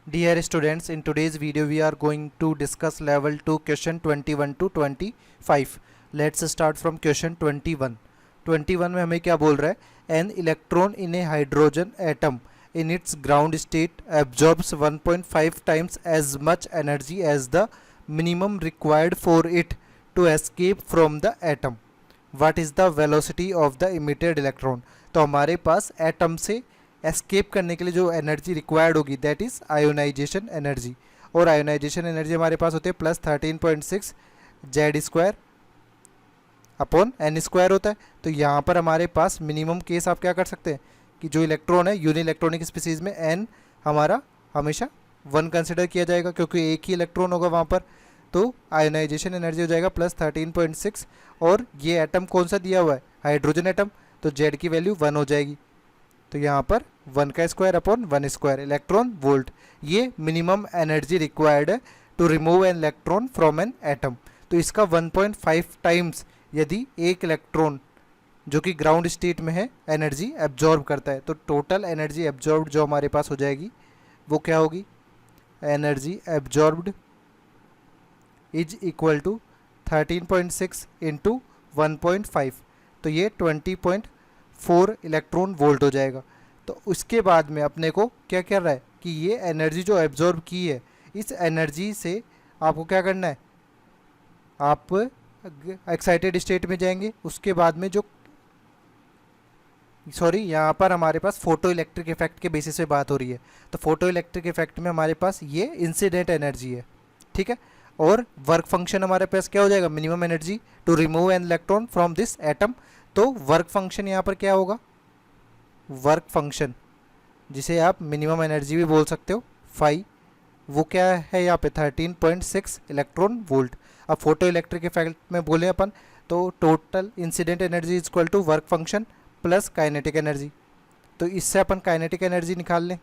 Dear students, in today's video we are going to discuss level 2 question 21 to 25. Let's start from question 21. 21 में हमें क्या बोल रहा है? An electron in a hydrogen atom in its ground state absorbs 1.5 times as much energy as the minimum required for it to escape from the atom. What is the velocity of the emitted electron? तो हमारे पास atom से escape करने के लिए जो energy required होगी that is ionisation energy, और ionisation energy हमारे पास होते हैं plus 13.6 Z square upon n square होता है। तो यहाँ पर हमारे पास मिनिमम केस आप क्या कर सकते हैं कि जो इलेक्ट्रॉन है यूनि इलेक्ट्रॉनिक स्पीसीज में एन हमारा हमेशा 1 कंसिडर किया जाएगा क्योंकि एक ही इलेक्ट्रॉन होगा वहाँ पर। तो आयोनाइजेशन एनर्जी हो जाएगा प्लस 13.6, और ये एटम कौन सा दिया हुआ है? हाइड्रोजन एटम, तो जेड की वैल्यू 1 हो जाएगी। तो यहाँ पर 1 का square upon 1 square electron volt, ये मिनिमम एनर्जी रिक्वायर्ड है to remove an electron from an atom. तो इसका 1.5 टाइम्स यदि एक इलेक्ट्रॉन जो कि ग्राउंड स्टेट में है एनर्जी एब्जॉर्ब करता है, तो टोटल एनर्जी एब्जॉर्ब्ड जो हमारे पास हो जाएगी वो क्या होगी? Energy absorbed is equal to 13.6 into 1.5, तो ये 20.4 इलेक्ट्रॉन वोल्ट हो जाएगा। तो उसके बाद में अपने को क्या कर रहा है कि ये एनर्जी जो एब्जॉर्ब की है इस एनर्जी से आपको क्या करना है, आप एक्साइटेड स्टेट में जाएंगे। उसके बाद में जो यहाँ पर हमारे पास फोटो इलेक्ट्रिक इफेक्ट के बेसिस पे बात हो रही है, तो फोटो इलेक्ट्रिक इफेक्ट में हमारे पास ये इंसिडेंट एनर्जी है, ठीक है। और वर्क फंक्शन हमारे पास क्या हो जाएगा? Minimum energy to remove an electron from this atom. तो वर्क फंक्शन यहाँ पर क्या होगा? वर्क फंक्शन जिसे आप मिनिमम एनर्जी भी बोल सकते हो फाई, वो क्या है यहाँ पे? 13.6 इलेक्ट्रॉन वोल्ट। अब फोटो इलेक्ट्रिक इफेक्ट में बोले अपन तो total incident energy is equal to work function plus kinetic energy. तो इससे अपन काइनेटिक एनर्जी निकाल लें।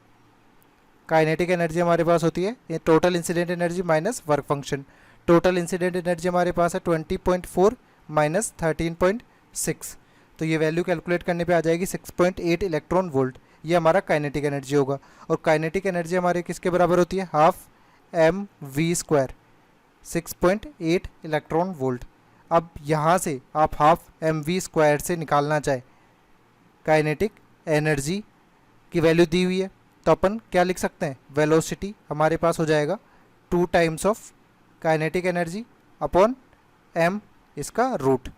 काइनेटिक एनर्जी हमारे पास होती है ये total incident energy minus work function. Total incident energy हमारे पास है 20.4 माइनस 13.6, तो ये वैल्यू कैलकुलेट करने पे आ जाएगी 6.8 इलेक्ट्रॉन वोल्ट। ये हमारा काइनेटिक एनर्जी होगा, और काइनेटिक एनर्जी हमारे किसके बराबर होती है? Half M V square, 6.8 electron volt. अब यहाँ से आप हाफ एम वी स्क्वायर से निकालना चाहे काइनेटिक एनर्जी की वैल्यू दी हुई है, तो अपन क्या लिख सकते हैं? वेलोसिटी हमारे पास हो जाएगा 2 times of kinetic energy upon M इसका रूट।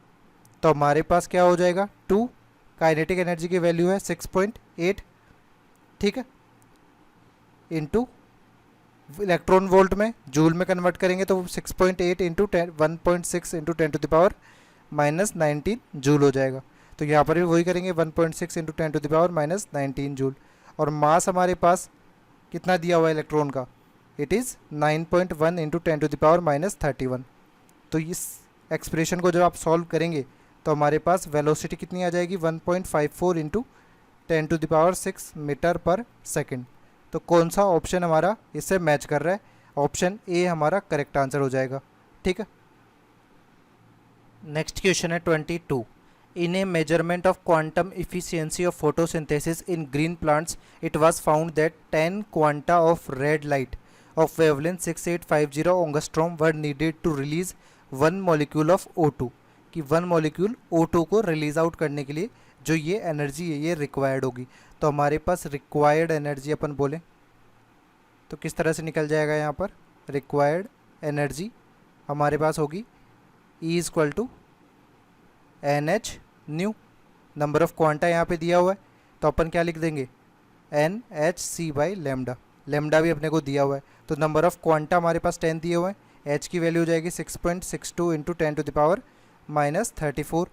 तो हमारे पास क्या हो जाएगा? 2, काइनेटिक एनर्जी की वैल्यू है 6.8, ठीक है, इंटू इलेक्ट्रॉन वोल्ट में जूल में कन्वर्ट करेंगे तो 6.8 into 1.6 into 10 to the power minus 19 joule हो जाएगा। तो यहाँ पर भी वही करेंगे 1.6 into 10 to the power minus 19 joule. और मास हमारे पास कितना दिया हुआ है इलेक्ट्रॉन का? It is 9.1 into 10 to the power minus 31। तो इस एक्सप्रेशन को जब आप सॉल्व करेंगे तो हमारे पास वेलोसिटी कितनी आ जाएगी? 1.54 into 10 to the power 6 metre per second. तो कौन सा ऑप्शन हमारा इससे मैच कर रहा है? ऑप्शन ए हमारा करेक्ट आंसर हो जाएगा, ठीक है। नेक्स्ट क्वेश्चन है 22। In a measurement of quantum efficiency of photosynthesis in green plants, it was found that 10 quanta of red light of wavelength 6850 angstrom were needed to release 1 molecule of O2, कि 1 molecule O2 को release out करने के लिए जो ये energy है ये required होगी। तो हमारे पास रिक्वायर्ड एनर्जी अपन बोलें तो किस तरह से निकल जाएगा? यहाँ पर रिक्वायर्ड एनर्जी हमारे पास होगी E is equal to n h nu, number of quanta यहाँ पे दिया हुआ है तो अपन क्या लिख देंगे? N h c by lambda, lambda भी अपने को दिया हुआ है। तो नंबर ऑफ क्वांटा हमारे पास 10 दिए हुए हैं, एच की वैल्यू हो जाएगी 6.62 into 10 to the power minus 34।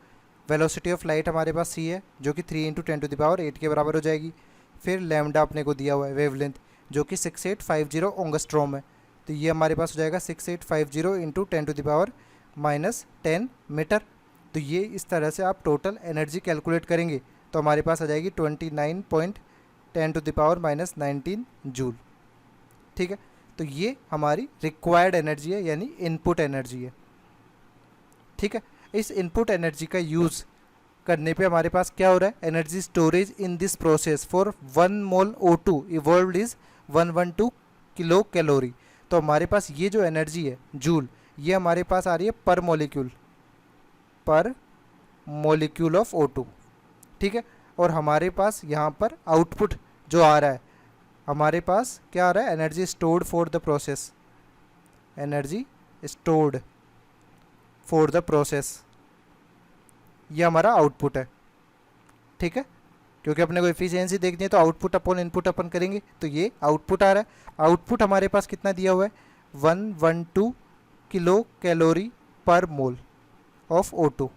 Velocity of light हमारे पास सी है जो कि 3 इंटू 10 टू द पावर 8 के बराबर हो जाएगी। फिर लेमडा अपने को दिया हुआ है वेवलेंथ जो कि 6850 ओंगस्ट्रोम है, तो ये हमारे पास हो जाएगा 6850 into 10 to the power minus 10 metre. तो ये इस तरह से आप टोटल एनर्जी कैलकुलेट करेंगे तो हमारे पास आ जाएगी 29.10 to the power minus 19 joule, ठीक है। तो ये हमारी रिक्वायर्ड एनर्जी है यानी इनपुट एनर्जी है, ठीक है। इस इनपुट एनर्जी का यूज़ करने पे हमारे पास क्या हो रहा है? Energy storage in this process for 1 mole O2 evolved is 112 kilo calorie. तो हमारे पास ये जो एनर्जी है जूल, ये हमारे पास आ रही है पर मॉलिक्यूल ऑफ O2, ठीक है। और हमारे पास यहाँ पर आउटपुट जो आ रहा है, हमारे पास क्या आ रहा है, energy stored for the process, energy stored for the process, ये हमारा आउटपुट है, ठीक है। क्योंकि अपने को एफिशिएंसी देखनी है तो आउटपुट अपॉन इनपुट अपन करेंगे, तो ये आउटपुट आ रहा है। आउटपुट हमारे पास कितना दिया हुआ है, 112 किलो कैलोरी पर मोल ऑफ O2,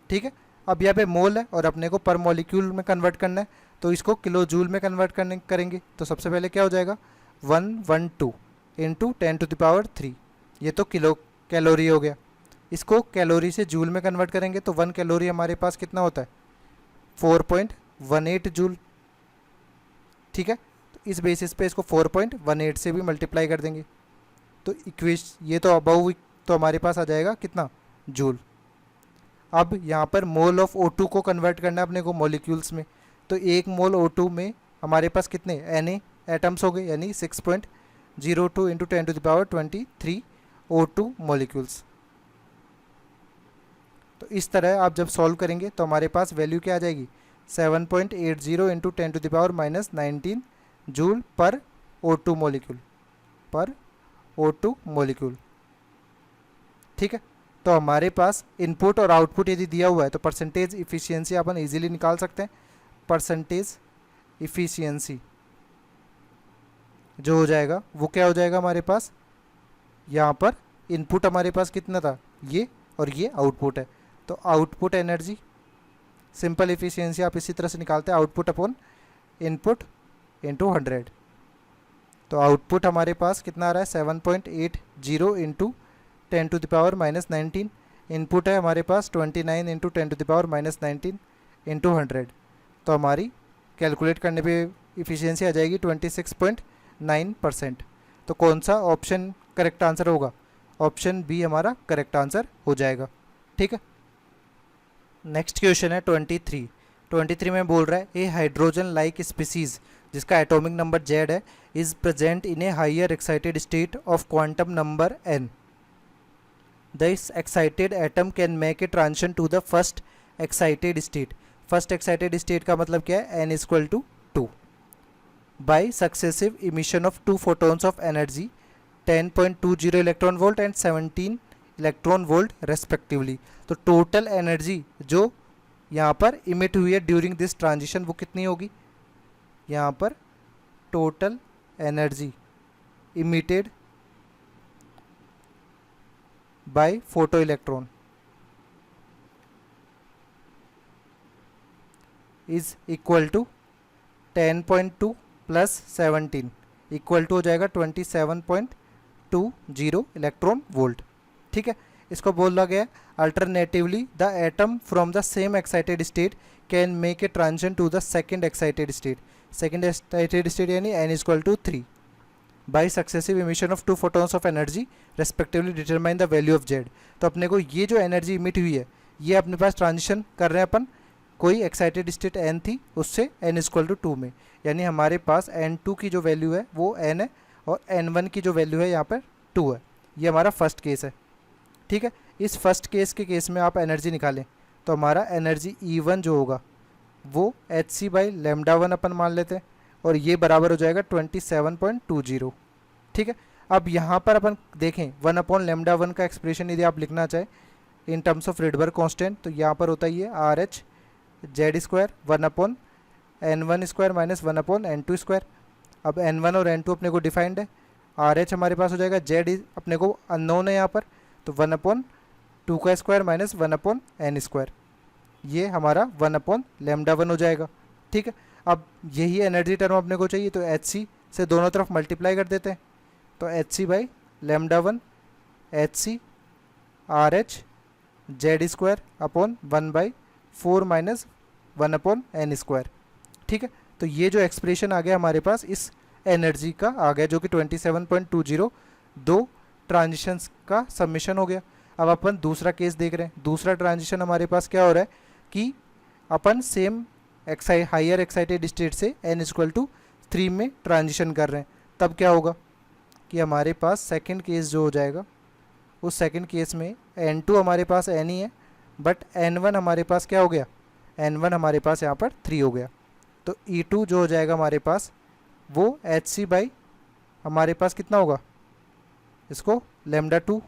ठीक है। अब यहाँ पे मोल है और अपने को पर मॉलिक्यूल में कन्वर्ट करना है, तो इसको किलो जूल में कन्वर्ट करेंगे। तो सबसे पहले क्या हो जाएगा, 112 इंटू 10⁻3, ये तो किलो कैलोरी हो गया। इसको कैलोरी से जूल में कन्वर्ट करेंगे तो 1 कैलोरी हमारे पास कितना होता है, 4.18 जूल, ठीक है। तो इस बेसिस पे इसको 4.18 से भी मल्टीप्लाई कर देंगे, तो ये तो अबव तो हमारे पास आ जाएगा कितना, जूल। अब यहाँ पर मोल ऑफ O2 को कन्वर्ट करना है अपने को मॉलिक्यूल्स में, तो 1 मोल O2 में हमारे पास कितने Na एटम्स हो गए, यानी 6.02 इंटू 10⁻23 O2 मॉलिक्यूल्स। तो इस तरह आप जब सॉल्व करेंगे तो हमारे पास वैल्यू क्या आ जाएगी, 7.80 इंटू 10⁻19 जूल पर O2 मॉलिक्यूल, ठीक है। तो हमारे पास इनपुट और आउटपुट यदि दिया हुआ है तो परसेंटेज इफिशियंसी अपन इजीली निकाल सकते हैं। परसेंटेज इफिशियंसी जो हो जाएगा वो क्या हो जाएगा हमारे पास, यहाँ पर इनपुट हमारे पास कितना था ये, और ये आउटपुट है, तो आउटपुट एनर्जी, सिंपल इफिशियंसी आप इसी तरह से निकालते हैं, आउटपुट अपॉन इनपुट इंटू 100। तो आउटपुट हमारे पास कितना आ रहा है, 7.80 इंटू 10⁻19, इनपुट है हमारे पास 29 इंटू 10⁻19 इंटू 100। तो हमारी कैलकुलेट करने पे इफिशियंसी आ जाएगी 26.9%। तो कौन सा ऑप्शन करेक्ट आंसर होगा, ऑप्शन बी हमारा करेक्ट आंसर हो जाएगा, ठीक है। नेक्स्ट क्वेश्चन है 23 में बोल रहा है, ए हाइड्रोजन लाइक स्पीसीज जिसका एटॉमिक नंबर Z है is present in a higher excited state of quantum number n। This excited atom can make a transition to the first excited state. First excited state का मतलब क्या है, n equal to 2 by successive emission of 2 photons of energy 10.20 electron volt and 17 electron volt respectively. तो total energy जो यहाँ पर emit हुई है ड्यूरिंग दिस ट्रांजिशन वो कितनी होगी, यहाँ पर total energy emitted by photo electron is equal to 10.2 plus 17 equal to हो जाएगा 27.20 इलेक्ट्रॉन वोल्ट, ठीक है। इसको बोला गया alternatively the atom from the same excited state can make a transition to the second excited state यानी n equal to 3 by successive emission of 2 photons of energy respectively determine the value of Z। तो अपने को ये जो energy emit हुई है ये अपने पास ट्रांजिशन कर रहे हैं अपन, कोई एक्साइटेड स्टेट n थी उससे n इक्वल टू 2 में, यानी हमारे पास n2 की जो वैल्यू है वो n है और n1 की जो वैल्यू है यहाँ पर 2 है। ये हमारा फर्स्ट केस है, ठीक है। इस फर्स्ट केस के केस में आप एनर्जी निकालें तो हमारा एनर्जी E1 जो होगा वो hc/λ1 अपन मान लेते हैं और ये बराबर हो जाएगा 27.20, ठीक है। अब यहाँ पर अपन देखें 1/λ1 का एक्सप्रेशन यदि आप लिखना चाहें in terms of Rydberg constant तो यहाँ पर होता ही है RH Z² 1/n1² minus 1/n2²। अब n1 और n2 अपने को डिफाइंड है, RH हमारे पास हो जाएगा, Z अपने को अननोन है यहाँ पर तो 1/2² माइनस 1/n², ये हमारा 1/λ1 हो जाएगा, ठीक है। अब यही एनर्जी टर्म अपने को चाहिए तो hc से दोनों तरफ मल्टीप्लाई कर देते हैं, तो hc/λ1 hc RH Z² upon 1/4 minus 1/n², ठीक है। तो ये जो एक्सप्रेशन आ गया हमारे पास इस एनर्जी का आ गया जो कि 27.20 दो ट्रांजिशंस का सबमिशन हो गया। अब अपन दूसरा केस देख रहे हैं, दूसरा ट्रांजिशन हमारे पास क्या हो रहा है कि अपन सेम हायर एक्साइटेड स्टेट से n इक्वल टू 3 में ट्रांजिशन कर रहे हैं, तब क्या होगा कि हमारे पास सेकंड केस जो हो जाएगा, उस सेकंड केस में N2 हमारे पास N ही है, बट N1 हमारे पास क्या हो गया, N1 हमारे पास यहाँ पर 3 हो गया। तो E2 जो हो जाएगा हमारे पास वो HC बाई हमारे पास कितना होगा, इसको λ2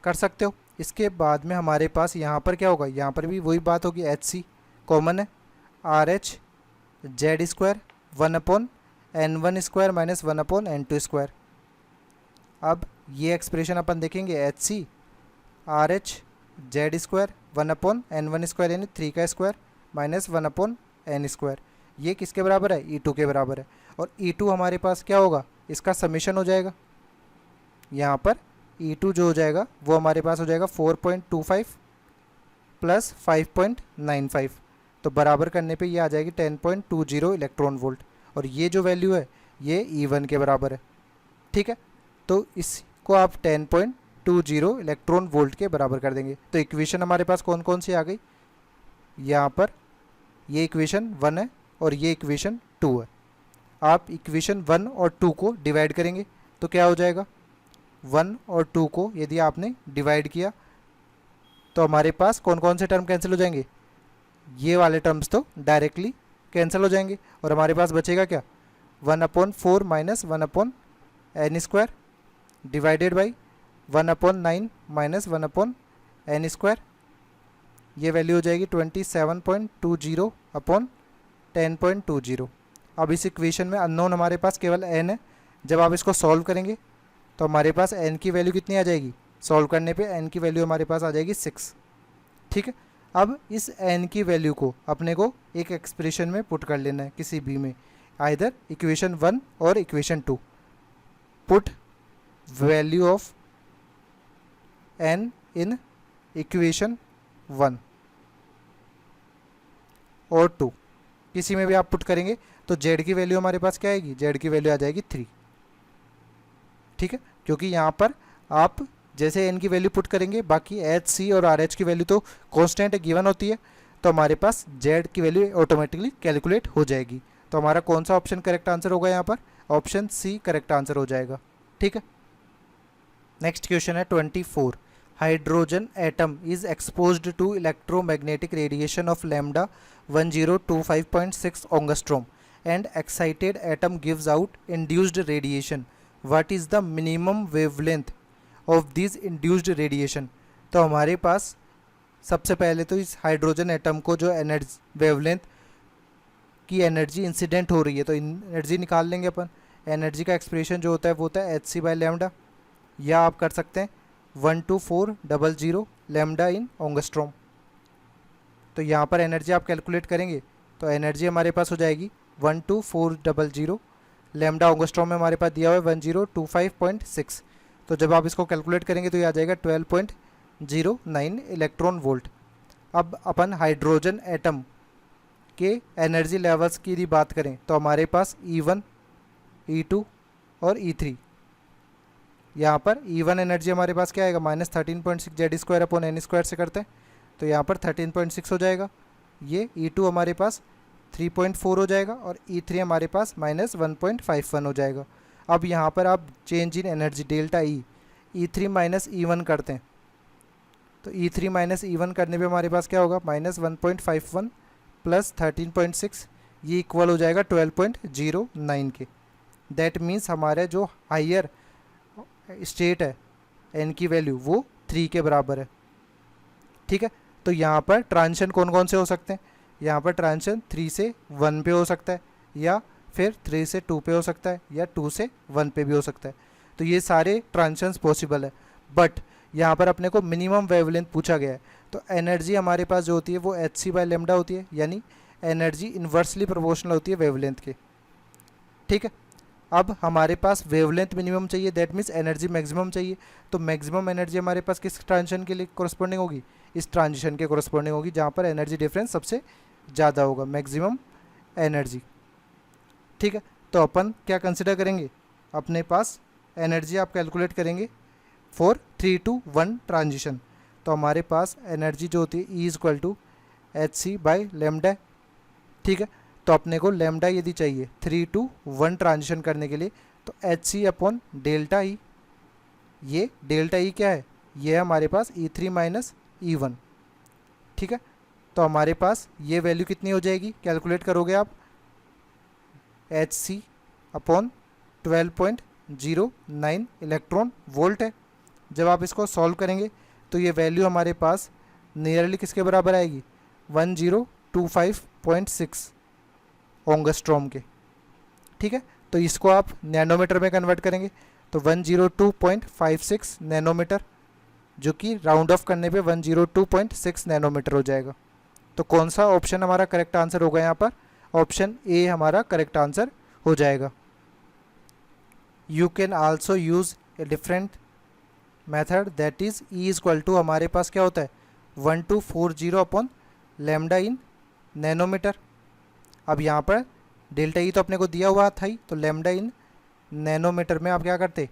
कर सकते हो। इसके बाद में हमारे पास यहाँ पर क्या होगा, यहाँ पर भी वही बात होगी, HC कॉमन है, RH Z square 1/N1 square minus 1/N2 square. अब ये एक्सप्रेशन अपन देखेंगे, HC RH Z square 1/N1 square यानी 3 का स्क्वायर माइनस 1/N स्क्वायर, ये किसके बराबर है, E2 के बराबर है। और E2 हमारे पास क्या होगा, इसका समीशन हो जाएगा, यहाँ पर E2 जो हो जाएगा वो हमारे पास हो जाएगा 4.25 प्लस 5.95, तो बराबर करने पे ये आ जाएगी 10.20 इलेक्ट्रॉन वोल्ट, और ये जो वैल्यू है ये E1 के बराबर है। ठीक है, तो इसको आप 10.20 इलेक्ट्रॉन वोल्ट के बराबर कर देंगे। तो इक्वेशन हमारे पास कौन कौन सी आ गई, यहाँ पर ये इक्वेशन 1 है और ये इक्वेशन 2 है। आप इक्वेशन 1 और 2 को डिवाइड करेंगे तो क्या हो जाएगा, 1 और 2 को यदि आपने डिवाइड किया तो हमारे पास कौन कौन से टर्म कैंसिल हो जाएंगे, ये वाले टर्म्स तो डायरेक्टली कैंसिल हो जाएंगे, और हमारे पास बचेगा क्या, 1/4 minus 1/N square divided by 1/9 minus 1/N square, ये वैल्यू हो जाएगी 27.20 अपॉन 10.20। अब इस इक्वेशन में अननोन हमारे पास केवल n है, जब आप इसको सॉल्व करेंगे तो हमारे पास n की वैल्यू कितनी आ जाएगी, सॉल्व करने पे n की वैल्यू हमारे पास आ जाएगी 6। ठीक है, अब इस n की वैल्यू को अपने को एक एक्सप्रेशन में पुट कर लेना है, किसी भी में, आइदर इक्वेशन 1 और equation 2। Put value of n in equation 1 और 2, किसी में भी आप पुट करेंगे तो z की वैल्यू हमारे पास क्या आएगी, z की वैल्यू आ जाएगी 3। ठीक है, क्योंकि यहाँ पर आप जैसे n की वैल्यू पुट करेंगे, बाकी h c और r h की वैल्यू तो कांस्टेंट है, गिवन होती है, तो हमारे पास z की वैल्यू ऑटोमेटिकली कैलकुलेट हो जाएगी। तो हमारा कौन सा ऑप्शन करेक्ट आंसर होगा, यहाँ पर ऑप्शन सी करेक्ट आंसर हो जाएगा। ठीक है, नेक्स्ट क्वेश्चन है 24। Hydrogen atom is exposed to electromagnetic radiation of lambda 1025.6 angstrom and excited atom gives out induced radiation, what is the minimum wavelength of this induced radiation. तो हमारे पास सबसे पहले तो इस हाइड्रोजन एटम को जो एनर्जी वेवलेंथ की एनर्जी इंसिडेंट हो रही है, तो एनर्जी निकाल लेंगे अपन। एनर्जी का एक्सप्रेशन जो होता है वो होता है HC बाई लैम्डा, या आप कर सकते हैं 12400 लैम्डा इन ओंगस्ट्रोम। तो यहाँ पर एनर्जी आप कैलकुलेट करेंगे तो एनर्जी हमारे पास हो जाएगी 12400 लैम्डा ओंगस्ट्रोम में हमारे पास दिया हुआ है 1025.6, तो जब आप इसको कैलकुलेट करेंगे तो ये आ जाएगा 12.09 इलेक्ट्रॉन वोल्ट। अब अपन हाइड्रोजन एटम के एनर्जी लेवल्स की यदि बात करें तो हमारे पास E1, E2 और E3। यहाँ पर E1 एनर्जी हमारे पास क्या आएगा, -13.6 Z square upon N square से करते हैं, तो यहाँ पर 13.6 हो जाएगा। ये E2 हमारे पास 3.4 हो जाएगा और E3 हमारे पास -1.51 हो जाएगा। अब यहाँ पर आप change in energy delta E, E3 minus E1 करते हैं, तो E3 माइनस E1 करने पे हमारे पास क्या होगा, -1.51 प्लस 13.6, ये इक्वल हो जाएगा 12.09 के। दैट मीन्स हमारे जो हायर स्टेट है n की वैल्यू वो 3 के बराबर है। ठीक है, तो यहाँ पर ट्रांजिशन कौन कौन से हो सकते हैं, यहाँ पर ट्रांजिशन 3 से 1 पे हो सकता है, या फिर 3 से 2 पे हो सकता है, या 2 से 1 पे भी हो सकता है। तो ये सारे ट्रांजिशंस पॉसिबल है, बट यहाँ पर अपने को मिनिमम वेवलेंथ पूछा गया है, तो एनर्जी हमारे पास जो होती है वो HC बाई लैम्डा होती है, यानी एनर्जी इन्वर्सली प्रोपोर्शनल होती है वेवलेंथ के। ठीक है, अब हमारे पास वेवलेंथ मिनिमम चाहिए, दैट मीन्स एनर्जी मैक्सिमम चाहिए, तो मैक्सिमम एनर्जी हमारे पास किस ट्रांजिशन के लिए कोरस्पॉन्डिंग होगी, इस ट्रांजिशन के कोरस्पॉन्डिंग होगी जहाँ पर एनर्जी डिफरेंस सबसे ज़्यादा होगा, मैक्सिमम एनर्जी। ठीक है, तो अपन क्या कंसिडर करेंगे, अपने पास एनर्जी आप कैलकुलेट करेंगे फॉर 3 to 1 ट्रांजिशन, तो हमारे पास एनर्जी जो होती है E is equal to HC by lambda. ठीक है, तो अपने को लैम्डा यदि चाहिए 3 to 1 ट्रांजिशन करने के लिए, तो h c upon delta E, ये डेल्टा ई क्या है, ये है हमारे पास E3 माइनस E1, ठीक है। तो हमारे पास ये वैल्यू कितनी हो जाएगी, कैलकुलेट करोगे आप, h c upon 12.09 electron volt है। जब आप इसको सॉल्व करेंगे तो ये वैल्यू हमारे पास नियरली किसके बराबर आएगी, 1025.6 ओंगस्ट्रॉम के, ठीक है। तो इसको आप नैनोमीटर में कन्वर्ट करेंगे तो 102.56 नैनोमीटर, जो कि राउंड ऑफ करने पे 102.6 नैनोमीटर हो जाएगा। तो कौन सा ऑप्शन हमारा करेक्ट आंसर होगा यहाँ पर, ऑप्शन ए हमारा करेक्ट आंसर हो जाएगा। You can also use a different method that is E is equal to, हमारे पास क्या होता है 1240 अपॉन लैम्डा इन नैनोमीटर। अब यहाँ पर डेल्टा ई तो अपने को दिया हुआ था ही, तो लैम्डा इन नैनोमीटर में आप क्या करते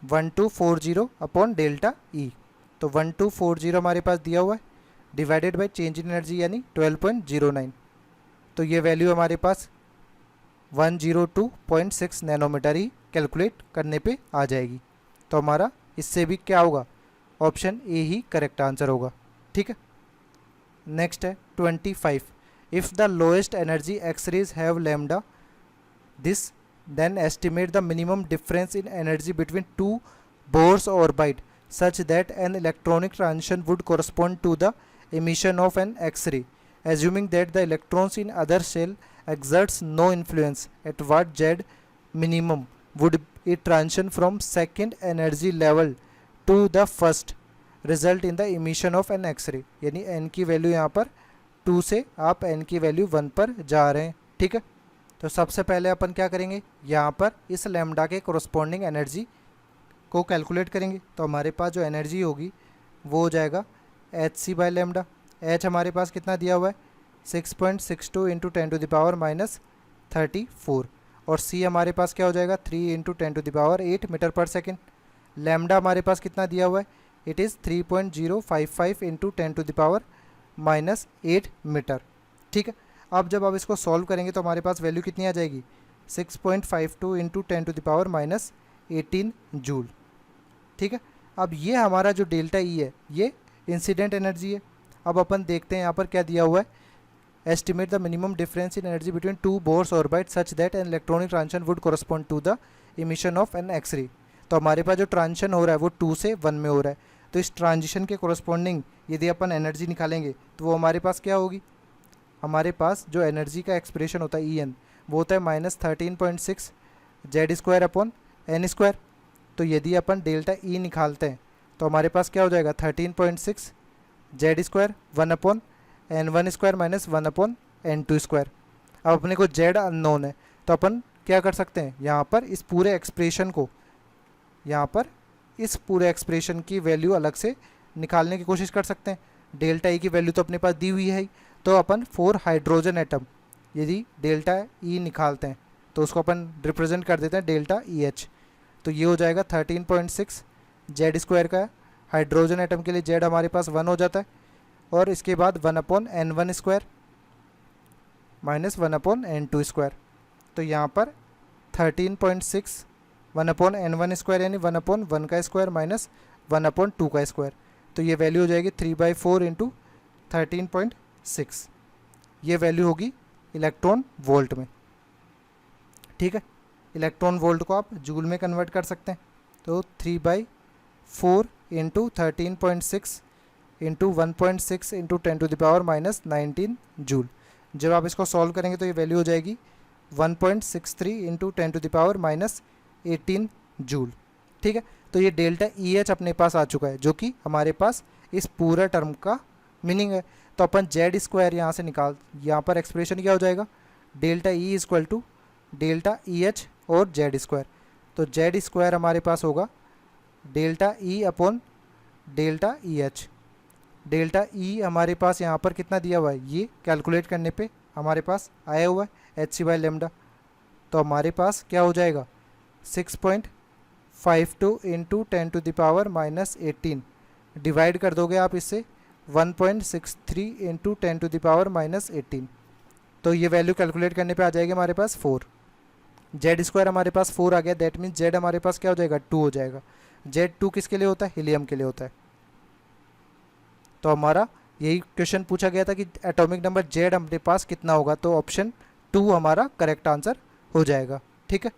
1240 अपॉन डेल्टा ई, तो 1240 हमारे पास दिया हुआ है divided by change in energy यानी 12.09, तो ये वैल्यू हमारे पास 102.6 नैनोमीटर ही कैलकुलेट करने पे आ जाएगी। तो हमारा इससे भी क्या होगा, option A he correct answer होगा, ठीक है। नेक्स्ट है 25, if the lowest energy x raise have lambda this then estimate the minimum difference in energy between two Bohr's orbit such that an electronic transition would correspond to the emission of an X-ray, assuming that the electrons in other shell exerts no influence. At what Z minimum would it transition from second energy level to the first result in the emission of an X-ray, यानी n की value यहाँ पर 2 से आप n की value 1 पर जा रहे हैं, ठीक है। तो सबसे पहले अपन क्या करेंगे, यहाँ पर इस लैम्डा के कोरस्पॉन्डिंग एनर्जी को कैलकुलेट करेंगे। तो हमारे पास जो एनर्जी होगी वो हो जाएगा h c by lambda. H हमारे पास कितना दिया हुआ है 6.62 into 10 to the power minus 34, और सी हमारे पास क्या हो जाएगा 3 into 10 to the power 8 metre per second. Lambda हमारे पास कितना दिया हुआ है, it is 3.055 into 10 to the power minus 8 metre, ठीक है। अब जब आप इसको सॉल्व करेंगे तो हमारे पास वैल्यू कितनी आ जाएगी 6.52 into 10 to the power minus 18 joule, ठीक है। अब ये हमारा जो डेल्टा ई है ये इंसिडेंट एनर्जी है। अब अपन देखते हैं यहाँ पर क्या दिया हुआ है, estimate the minimum difference in energy between two Bohr's orbit such that an electronic transition would correspond to the emission of an X ray. तो हमारे पास जो ट्रांजिशन हो रहा है वो 2 से 1 में हो रहा है, तो इस ट्रांजिशन के कोरस्पॉन्डिंग यदि अपन एनर्जी निकालेंगे तो वो हमारे पास क्या होगी, हमारे पास जो एनर्जी का एक्सप्रेशन होता है ई एन वो होता है -13.6 Z square upon n square. तो यदि अपन डेल्टा ई निकालते हैं तो हमारे पास क्या हो जाएगा 13.6 Z square 1 upon n one square minus 1 upon n two square. अब अपने को जेड अननोन है तो अपन क्या कर सकते हैं, यहाँ पर इस पूरे एक्सप्रेशन को, यहाँ पर इस पूरे एक्सप्रेशन की वैल्यू अलग से निकालने की कोशिश कर सकते हैं। डेल्टा ई की वैल्यू तो अपने पास दी हुई है ही, तो अपन 4 हाइड्रोजन एटम यदि डेल्टा ई निकालते हैं तो उसको अपन रिप्रेजेंट कर देते हैं डेल्टा ई एच। तो ये हो जाएगा 13.6 जेड स्क्वायर का, हाइड्रोजन एटम के लिए जेड हमारे पास 1 हो जाता है, और इसके बाद 1 upon n one square minus 1 upon n two square. तो यहाँ पर 13.6 1 अपॉन एन वन स्क्वायर यानी 1 अपॉन 1 का स्क्वायर माइनस 1 अपॉन 2 का स्क्वायर। तो ये वैल्यू हो जाएगी 3/4 इंटू 13.6, ये वैल्यू होगी इलेक्ट्रॉन वोल्ट में, ठीक है। इलेक्ट्रॉन वोल्ट को आप जूल में कन्वर्ट कर सकते हैं, तो 3/4 into 13.6 into 1.6 into 10 to the power minus 19 joule. जब आप इसको सॉल्व करेंगे तो ये वैल्यू हो जाएगी 1.63 into 10 to the power minus 18 joule, ठीक है। तो ये डेल्टा ई एच अपने पास आ चुका है, जो कि हमारे पास इस पूरा टर्म का मीनिंग है। तो अपन जेड स्क्वायर यहाँ से निकाल, यहाँ पर एक्सप्रेशन क्या हो जाएगा delta E is equal to delta E H और जेड स्क्वायर। तो जेड स्क्वायर हमारे पास होगा delta E upon delta E H. Delta E हमारे पास यहाँ पर कितना दिया हुआ है, ये कैलकुलेट करने पे हमारे पास आया हुआ है एच सी बाई लेमडा। तो हमारे पास क्या हो जाएगा 6.52 into 10 to the power minus 18, divide कर दोगे आप इससे 1.63 into 10 to the power minus 18, तो ये वैल्यू कैलकुलेट करने पे आ जाएगी हमारे पास 4। जेड स्क्वायर हमारे पास 4 आ गया, दैट मीन्स जेड हमारे पास क्या हो जाएगा 2 हो जाएगा। जेड 2 किसके लिए होता है, हीलियम के लिए होता है। तो हमारा यही क्वेश्चन पूछा गया था कि एटॉमिक नंबर जेड हमारे पास कितना होगा, तो ऑप्शन 2 हमारा करेक्ट आंसर हो जाएगा। ठीक है।